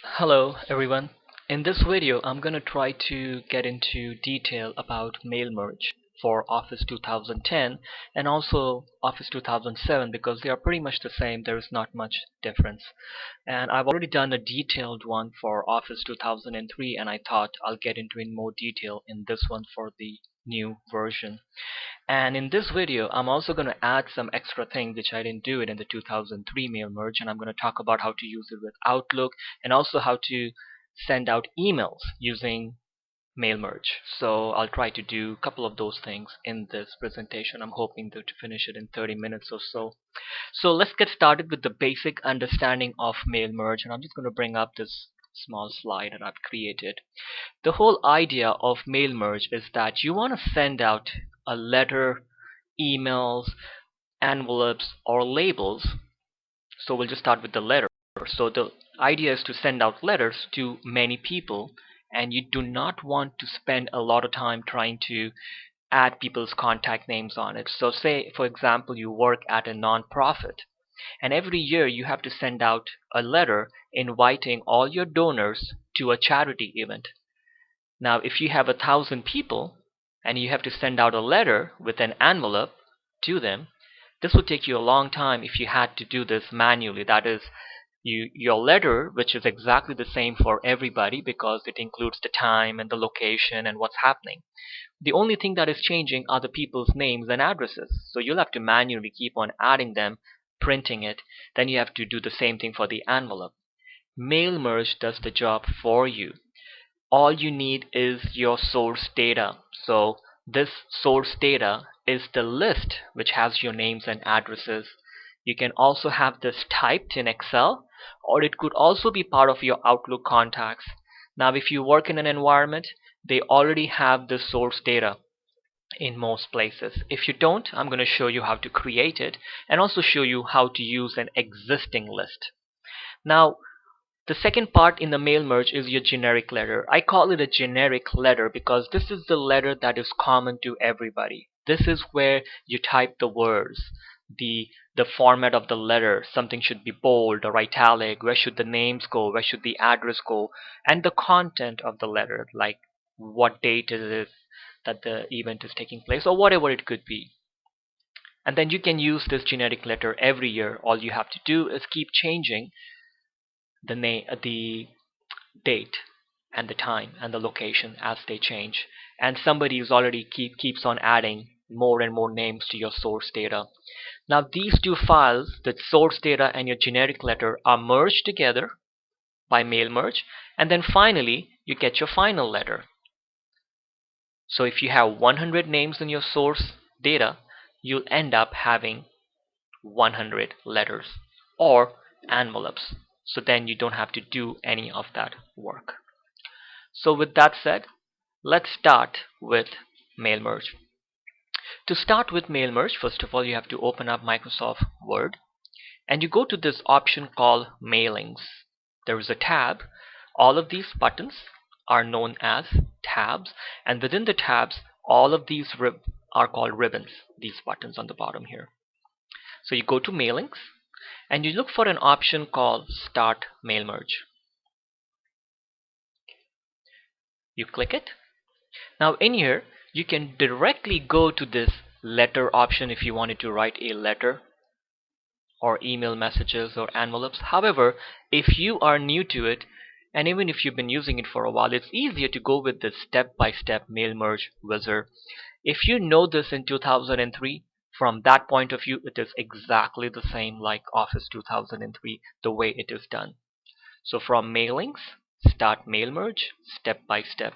Hello everyone. In this video I'm going to try to get into detail about mail merge for Office 2010 and also Office 2007 because they are pretty much the same. There is not much difference. And I've already done a detailed one for Office 2003 and I thought I'll get into in more detail in this one for the new version. And in this video, I'm also going to add some extra things which I didn't do it in the 2003 mail merge, and I'm going to talk about how to use it with Outlook and also how to send out emails using mail merge. So I'll try to do a couple of those things in this presentation. I'm hoping to finish it in 30 minutes or so. So let's get started with the basic understanding of mail merge, and I'm just going to bring up this small slide that I've created. The whole idea of mail merge is that you want to send out a letter, emails, envelopes, or labels. So we'll just start with the letter. So the idea is to send out letters to many people, and you do not want to spend a lot of time trying to add people's contact names on it. So say, for example, you work at a non-profit, and every year you have to send out a letter inviting all your donors to a charity event. Now, if you have 1,000 people and you have to send out a letter with an envelope to them, this would take you a long time if you had to do this manually. That is, your letter, which is exactly the same for everybody because it includes the time and the location and what's happening. The only thing that is changing are the people's names and addresses. So you'll have to manually keep on adding them, printing it. Then you have to do the same thing for the envelope. Mail merge does the job for you. All you need is your source data. So this source data is the list which has your names and addresses. You can also have this typed in Excel, or it could also be part of your Outlook contacts. Now if you work in an environment, they already have the source data in most places. If you don't, I'm going to show you how to create it and also show you how to use an existing list. Now the second part in the mail merge is your generic letter. I call it a generic letter because this is the letter that is common to everybody. This is where you type the words, the format of the letter. Something should be bold or italic. Where should the names go? Where should the address go? And the content of the letter, like what date it is that the event is taking place or whatever it could be. And then you can use this generic letter every year. All you have to do is keep changing the date and the time and the location as they change, and somebody is already keeps on adding more and more names to your source data. Now these two files, the source data and your generic letter, are merged together by mail merge, and then finally you get your final letter. So if you have 100 names in your source data, you'll end up having 100 letters or envelopes. So then you don't have to do any of that work. So with that said, let's start with mail merge. To start with mail merge, first of all, you have to open up Microsoft Word and you go to this option called Mailings. There is a tab. All of these buttons are known as tabs, and within the tabs, all of these are called ribbons, these buttons on the bottom here. So you go to Mailings and you look for an option called Start Mail Merge. You click it. Now in here you can directly go to this letter option if you wanted to write a letter or email messages or envelopes. However, if you are new to it, and even if you've been using it for a while, it's easier to go with this step-by-step mail merge wizard. If you know this in 2003, from that point of view, it is exactly the same like Office 2003, the way it is done. So from Mailings, start mail merge, step by step.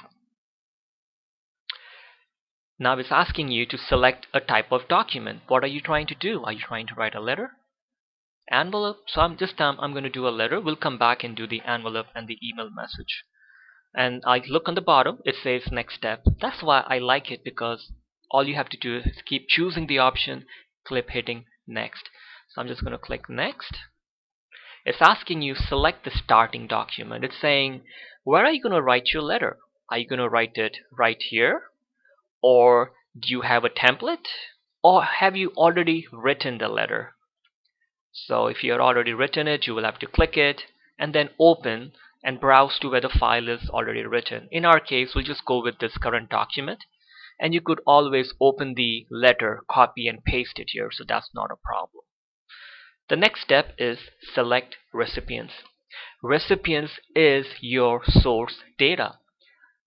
Now it's asking you to select a type of document. What are you trying to do? Are you trying to write a letter? Envelope? So this time I'm going to do a letter. We'll come back and do the envelope and the email message. And I look on the bottom, it says next step. That's why I like it, because all you have to do is keep choosing the option, keep hitting next. So I'm just going to click next. It's asking you select the starting document. It's saying, where are you going to write your letter? Are you going to write it right here? Or do you have a template? Or have you already written the letter? So if you have already written it, you will have to click it and then open and browse to where the file is already written. In our case, we'll just go with this current document, and you could always open the letter, copy and paste it here, so that's not a problem. The next step is select recipients. Recipients is your source data.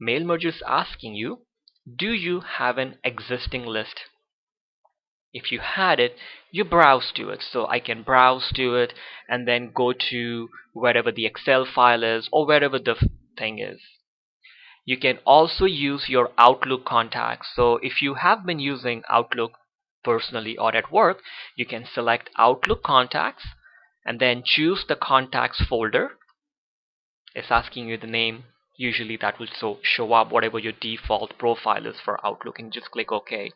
MailMerge is asking you, do you have an existing list? If you had it, you browse to it. So I can browse to it and then go to wherever the Excel file is or wherever the thing is. You can also use your Outlook contacts. So if you have been using Outlook personally or at work, you can select Outlook contacts and then choose the contacts folder. It's asking you the name. Usually that will show up whatever your default profile is for Outlook, and just click OK.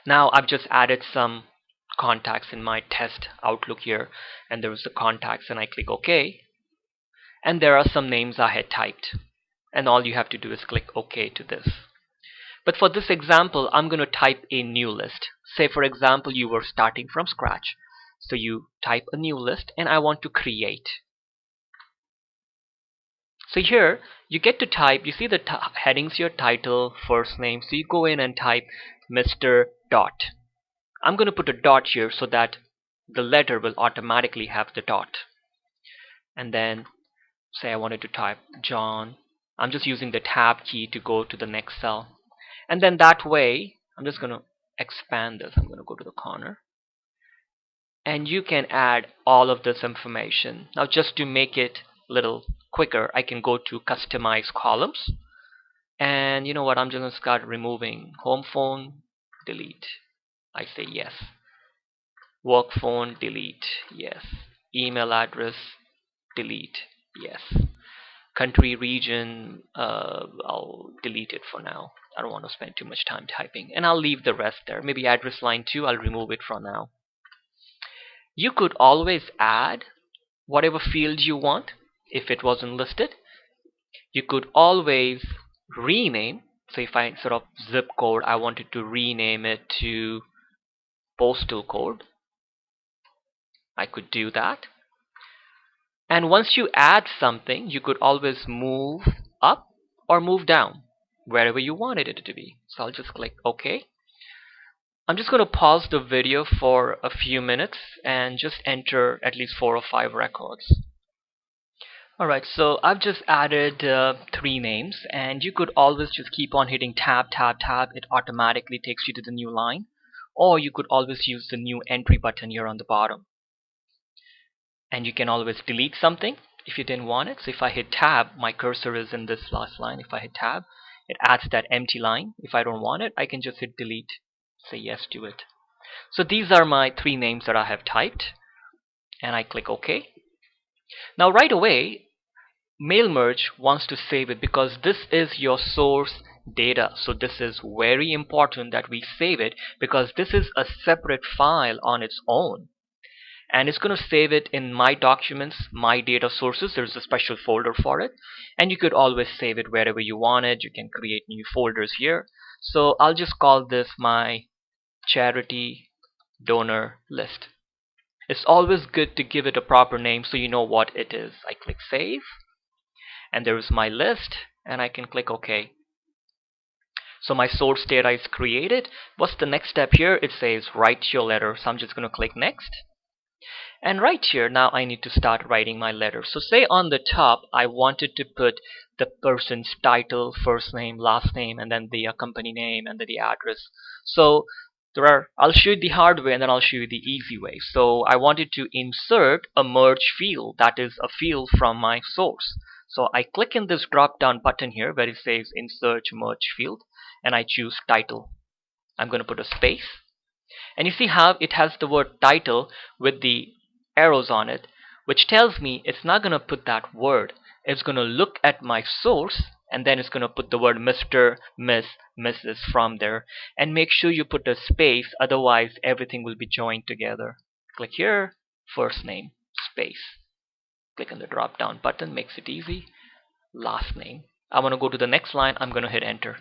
Now I've just added some contacts in my test Outlook here, and there's the contacts, and I click OK, and there are some names I had typed, and all you have to do is click OK to this. But for this example, I'm going to type a new list. Say for example you were starting from scratch, so you type a new list, and I want to create. So here you get to type, you see the headings here, title, first name, so you go in and type Mr. Dot. I'm going to put a dot here so that the letter will automatically have the dot. And then say I wanted to type John. I'm just using the tab key to go to the next cell. And then that way, I'm just going to expand this. I'm going to go to the corner. And you can add all of this information. Now just to make it a little quicker, I can go to customize columns. And you know what, I'm just going to start removing home phone, delete. I say yes. Work phone, delete, yes. Email address, delete, yes. Country, region, I'll delete it for now. I don't want to spend too much time typing, and I'll leave the rest there. Maybe address line 2, I'll remove it for now. You could always add whatever field you want if it wasn't listed. You could always rename. So if I, instead of zip code, I wanted to rename it to postal code, I could do that. And once you add something, you could always move up or move down wherever you wanted it to be. So I'll just click OK. I'm just going to pause the video for a few minutes and just enter at least 4 or 5 records. Alright, so I've just added 3 names, and you could always just keep on hitting tab, tab, tab. It automatically takes you to the new line. Or you could always use the new entry button here on the bottom. And you can always delete something if you didn't want it. So if I hit tab, my cursor is in this last line. If I hit tab, it adds that empty line. If I don't want it, I can just hit delete, say yes to it. So these are my 3 names that I have typed, and I click OK. Now right away, MailMerge wants to save it because this is your source data. So this is very important that we save it, because this is a separate file on its own. And it's going to save it in My Documents, My Data Sources. There's a special folder for it, and you could always save it wherever you want it. You can create new folders here. So I'll just call this my charity donor list. It's always good to give it a proper name so you know what it is. I click save, and there is my list, and I can click OK. So my source data is created. What's the next step here? It says write your letter. So I'm just going to click next. And right here, now I need to start writing my letter. So say on the top, I wanted to put the person's title, first name, last name, and then the company name, and then the address. So I'll show you the hard way, and then I'll show you the easy way. So I wanted to insert a merge field, that is a field from my source. So I click in this drop down button here where it says insert merge field, and I choose title. I'm going to put a space, and you see how it has the word title with the arrows on it, which tells me it's not going to put that word. It's going to look at my source, and then it's going to put the word Mr., Miss, Mrs. from there, and make sure you put a space, otherwise everything will be joined together. Click here, first name, space. Click on the drop down button, makes it easy. Last name. I want to go to the next line. I'm going to hit enter.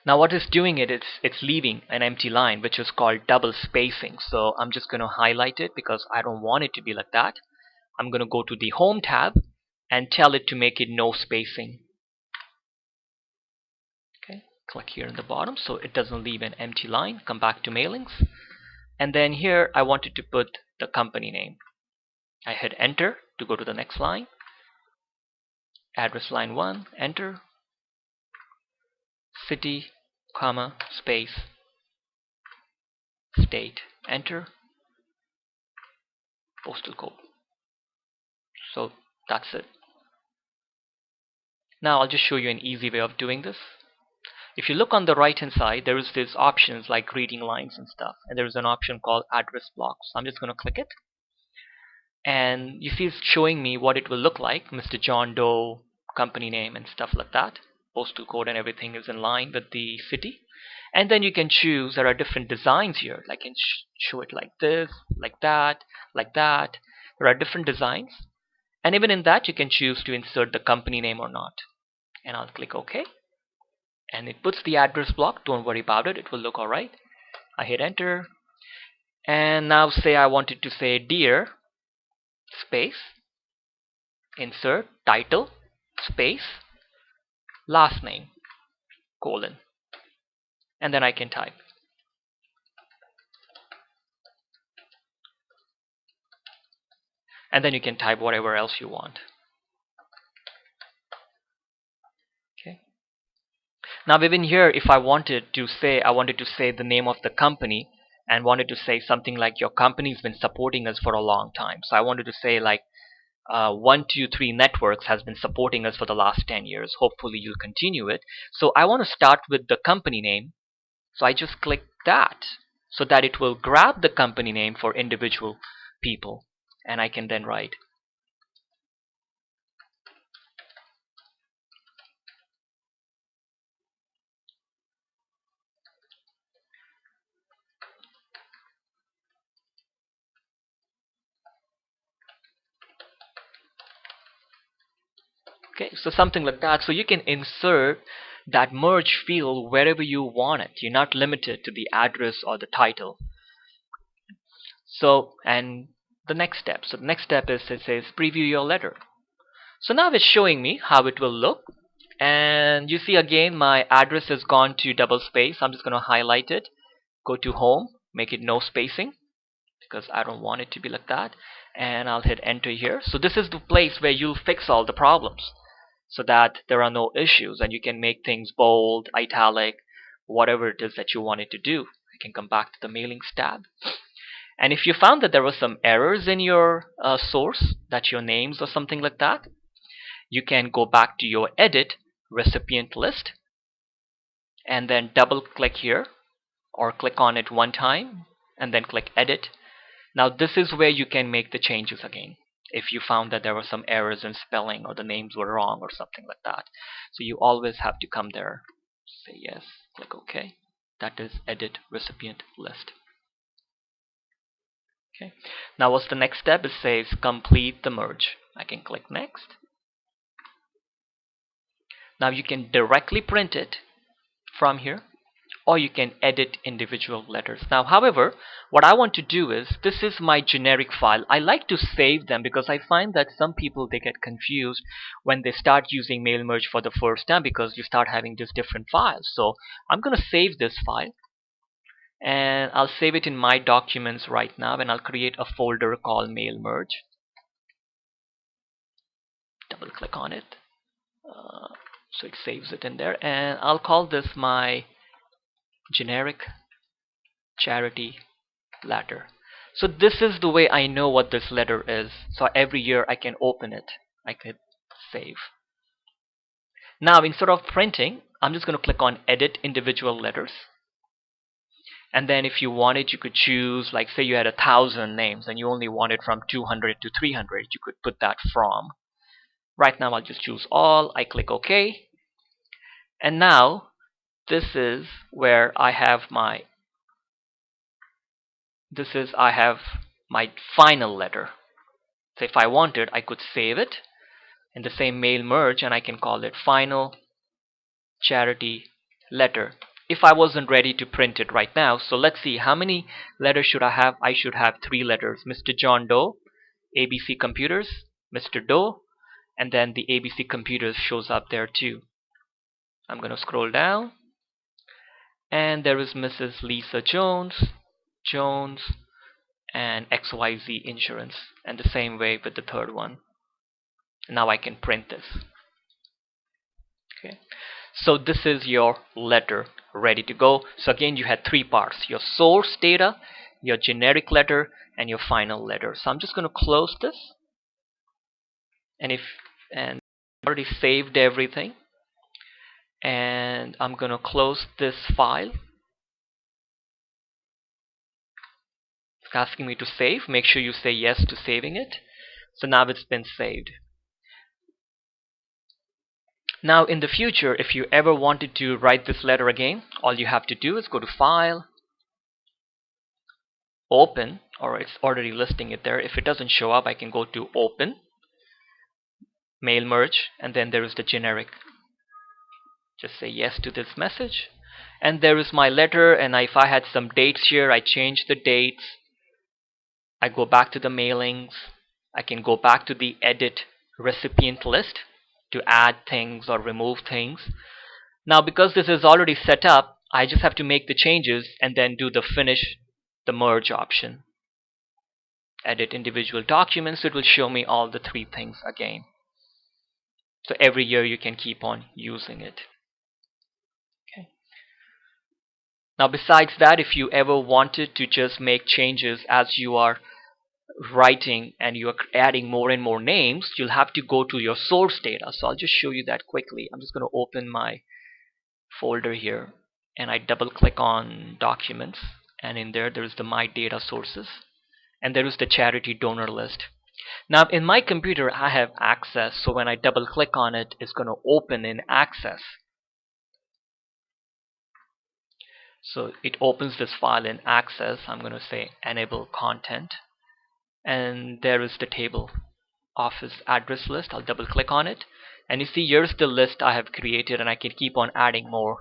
Now what it's doing it's leaving an empty line, which is called double spacing. So I'm just going to highlight it because I don't want it to be like that. I'm going to go to the home tab, and tell it to make it no spacing. Okay, click here in the bottom so it doesn't leave an empty line. Come back to mailings, and then here I wanted to put the company name. I hit enter to go to the next line. Address line 1, enter, city, comma, space, state, enter, postal code. So that's it. Now I'll just show you an easy way of doing this. If you look on the right hand side, there is these options like greeting lines and stuff, and there is an option called address blocks. So I'm just going to click it, and you see it's showing me what it will look like. Mr. John Doe, company name and stuff like that. Postal code and everything is in line with the city. And then you can choose, there are different designs here. I can show it like this, like that, like that. There are different designs. And even in that you can choose to insert the company name or not. And I'll click OK. And it puts the address block. Don't worry about it. It will look alright. I hit enter. And now say I wanted to say dear space insert title space last name colon, and then I can type. And then you can type whatever else you want. Okay. Now even here, if I wanted to say the name of the company and wanted to say something like your company's been supporting us for a long time. So I wanted to say like 123 Networks has been supporting us for the last 10 years. Hopefully you'll continue it. So I want to start with the company name. So I just click that so that it will grab the company name for individual people. And I can then write okay, so something like that. So you can insert that merge field wherever you want it. You're not limited to the address or the title. So, and the next step. So the next step is it says preview your letter. So now it's showing me how it will look. And you see again my address has gone to double space. I'm just going to highlight it. Go to home, make it no spacing because I don't want it to be like that. And I'll hit enter here. So this is the place where you'll fix all the problems, so that there are no issues and you can make things bold, italic, whatever it is that you wanted to do. I can come back to the mailings tab. And if you found that there were some errors in your source, that your names or something like that, you can go back to your edit recipient list and then double click here or click on it one time and then click edit. Now this is where you can make the changes again if you found that there were some errors in spelling or the names were wrong or something like that. So you always have to come there, say yes, click OK. That is edit recipient list. Okay. Now what's the next step? It says complete the merge. I can click next. Now you can directly print it from here, or you can edit individual letters. Now, however, what I want to do is, this is my generic file. I like to save them because I find that some people, they get confused when they start using mail merge for the first time because you start having these different files. So I'm going to save this file and I'll save it in my documents right now, and I'll create a folder called mail merge. Double click on it so it saves it in there, and I'll call this my generic charity letter. So this is the way I know what this letter is. So every year I can open it. I could save. Now instead of printing, I'm just going to click on edit individual letters. And then if you wanted, you could choose, like say you had 1,000 names and you only wanted from 200 to 300, you could put that from. Right now I'll just choose all. I click OK. And now this is where I have my final letter. So if I wanted, I could save it in the same mail merge and I can call it final charity letter if I wasn't ready to print it right now. So let's see, how many letters should I have? I should have 3 letters. Mr. John Doe, ABC Computers, Mr. Doe, and then the ABC Computers shows up there too. I'm going to scroll down, and there is Mrs. Lisa Jones, and XYZ Insurance, and the same way with the third one. Now I can print this. Okay. So this is your letter ready to go. So again, you had three parts: your source data, your generic letter, and your final letter. So I'm just going to close this, and I already saved everything, and I'm going to close this file. It's asking me to save. Make sure you say yes to saving it. So now it's been saved. Now in the future, if you ever wanted to write this letter again, all you have to do is go to File, Open, or it's already listing it there. If it doesn't show up, I can go to Open, Mail Merge, and then there is the generic. Just say yes to this message, and there is my letter. And if I had some dates here, I change the dates. I go back to the mailings. I can go back to the Edit Recipient list to add things or remove things. Now because this is already set up, I just have to make the changes and then do the Finish the Merge option. Edit individual documents. It will show me all the three things again. So every year you can keep on using it. Okay. Now besides that, if you ever wanted to just make changes as you are writing and you are adding more and more names, you'll have to go to your source data. So I'll just show you that quickly. I'm just going to open my folder here, and I double click on Documents, and in there is the My Data Sources, and there is the charity donor list. Now in my computer I have Access, so when I double click on it, it's going to open in Access. So it opens this file in Access. I'm going to say Enable Content, and there is the table office address list. I'll double click on it, and you see here's the list I have created, and I can keep on adding more.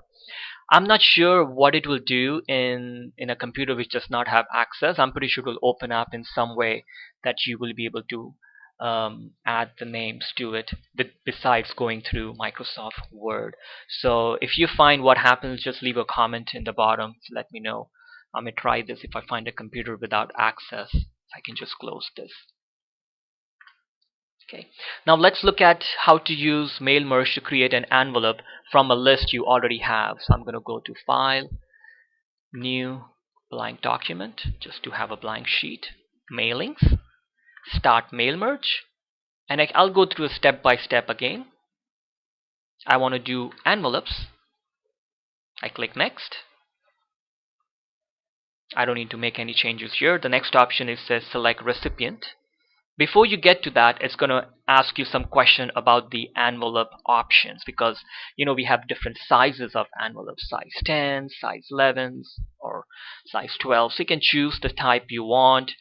I'm not sure what it will do in a computer which does not have Access. I'm pretty sure it will open up in some way that you will be able to add the names to it besides going through Microsoft Word. So if you find what happens, just leave a comment in the bottom to let me know. I'm going to try this. If I find a computer without Access, I can just close this. Okay. Now let's look at how to use Mail Merge to create an envelope from a list you already have. So I'm going to go to File, New, Blank Document, just to have a blank sheet, Mailings, Start Mail Merge, and I'll go through a step by step again. I want to do envelopes. I click Next. I don't need to make any changes here. The next option is says Select Recipient. Before you get to that, it's going to ask you some question about the envelope options, because we have different sizes of envelopes, size 10, size 11, or size 12. So you can choose the type you want.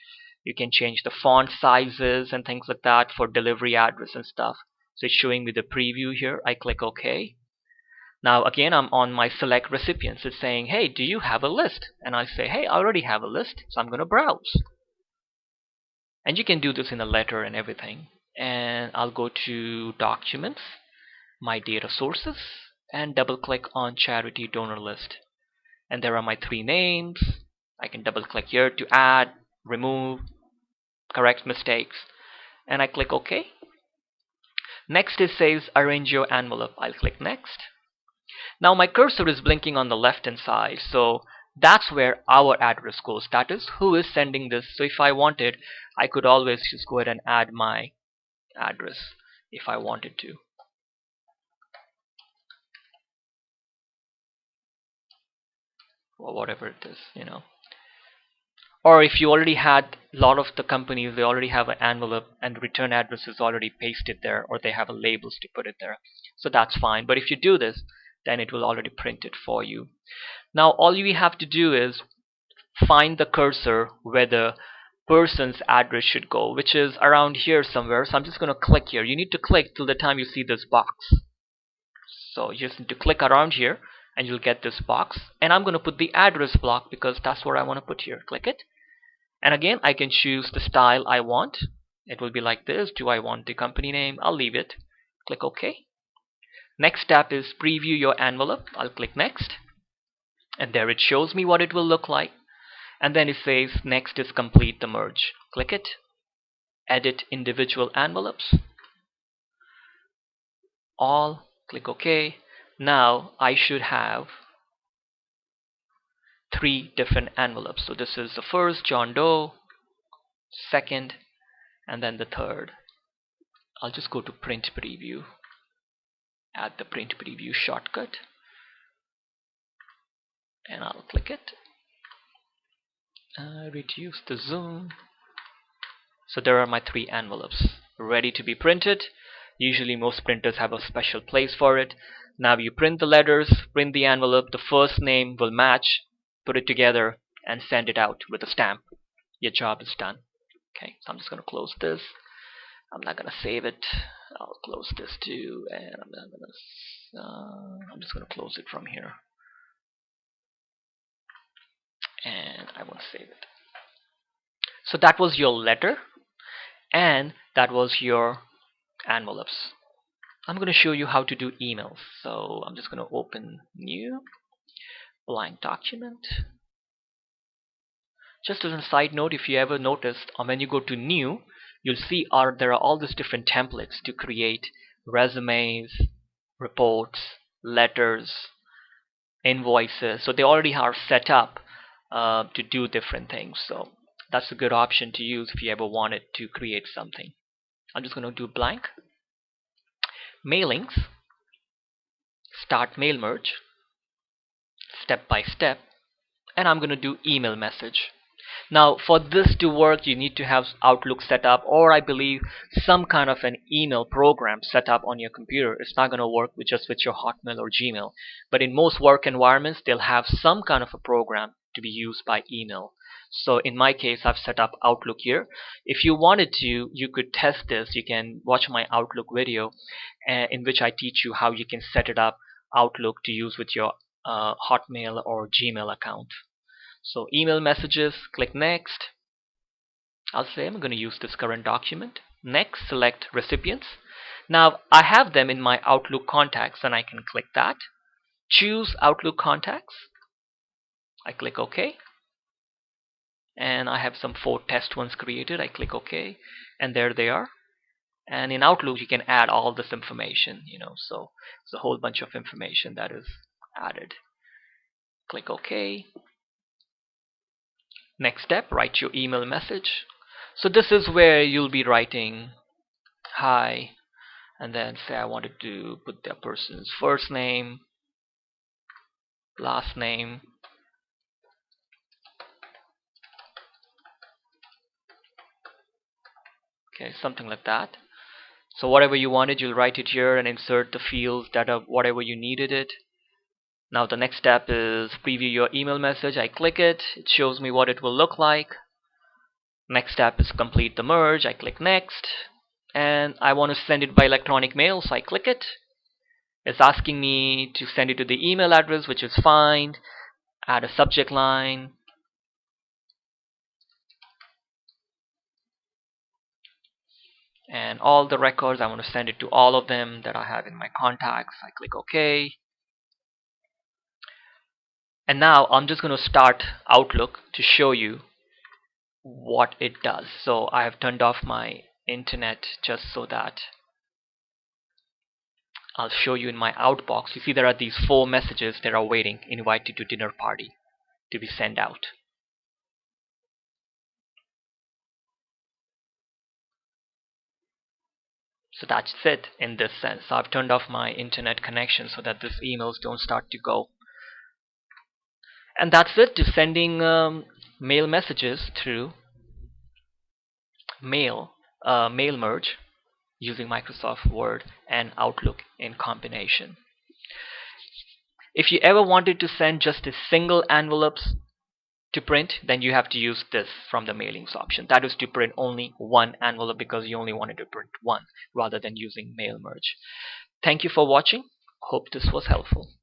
You can change the font sizes and things like that for delivery address and stuff. So it's showing me the preview here. I click OK. Now again, I'm on my Select Recipients. It's saying, hey, do you have a list? And I say, hey, I already have a list, so I'm going to browse. And you can do this in a letter and everything. And I'll go to Documents, My Data Sources, and double click on Charity Donor List. And there are my three names. I can double click here to add, remove, correct mistakes, and I click OK. Next it says Arrange your envelope. I'll click Next. Now my cursor is blinking on the left hand side, so that's where our address goes. That is who is sending this. So if I wanted, I could always just go ahead and add my address if I wanted to. Or whatever it is, Or if you already had a lot of the companies, they already have an envelope and the return address is already pasted there, or they have a labels to put it there. So that's fine. But if you do this, then it will already print it for you. Now all you have to do is find the cursor where the person's address should go, which is around here somewhere. So I'm just going to click here. You need to click till the time you see this box. So you just need to click around here and you'll get this box. And I'm going to put the address block because that's what I want to put here. Click it. And again, I can choose the style I want. It will be like this. Do I want the company name? I'll leave it. Click OK. Next step is preview your envelope. I'll click next, and there it shows me what it will look like. And then it says next is complete the merge. Click it. Edit individual envelopes. All. Click OK. Now I should have 3 different envelopes. So this is the first, John Doe, second, and then the third. I'll just go to print preview. Add the print preview shortcut, and I'll click it. Reduce the zoom. So there are my 3 envelopes ready to be printed. Usually most printers have a special place for it. Now you print the letters, print the envelope, the first name will match, put it together, and send it out with a stamp. Your job is done. Okay, so I'm just going to close this. I'm not going to save it. I'll close this too, and I'm just going to close it from here. And I won't save it. So that was your letter, and that was your envelopes. I'm going to show you how to do emails. So I'm just going to open new blank document. Just as a side note, if you ever noticed, when you go to new, you'll see there are all these different templates to create resumes, reports, letters, invoices. So they already are set up to do different things. So that's a good option to use if you ever wanted to create something. I'm just going to do blank. Mailings. Start mail merge. Step by step. And I'm going to do email message. Now for this to work, you need to have Outlook set up, or I believe some kind of an email program set up on your computer. It's not going to work with just your Hotmail or Gmail, but in most work environments they'll have some kind of a program to be used by email. So in my case, I've set up Outlook here. If you wanted to, you could test this. You can watch my Outlook video in which I teach you how you can set it up, Outlook, to use with your Hotmail or Gmail account. So email messages, click next. I'll say I'm going to use this current document. Next, select recipients. Now I have them in my Outlook contacts, and I can click that. Choose Outlook contacts. I click OK. And I have some 4 test ones created. I click OK, and there they are. And in Outlook you can add all this information, so it's a whole bunch of information that is added. Click OK. Next step, write your email message. So this is where you'll be writing hi, and then say I wanted to put that person's first name, last name, okay, something like that. So whatever you wanted, you'll write it here and insert the fields that are whatever you needed it. Now the next step is preview your email message. I click it. It shows me what it will look like. Next step is complete the merge. I click next. And I want to send it by electronic mail, so I click it. It's asking me to send it to the email address, which is fine. Add a subject line. And all the records, I want to send it to all of them that I have in my contacts. I click OK. And now I'm just going to start Outlook to show you what it does. So I have turned off my internet just so that I'll show you in my outbox. You see there are these 4 messages that are waiting. Invited to dinner party to be sent out. So that's it in this sense. So I've turned off my internet connection so that these emails don't start to go. And that's it, to sending mail messages through mail merge using Microsoft Word and Outlook in combination. If you ever wanted to send just a single envelopes to print, then you have to use this from the mailings option. That is to print only one envelope because you only wanted to print one rather than using mail merge. Thank you for watching. Hope this was helpful.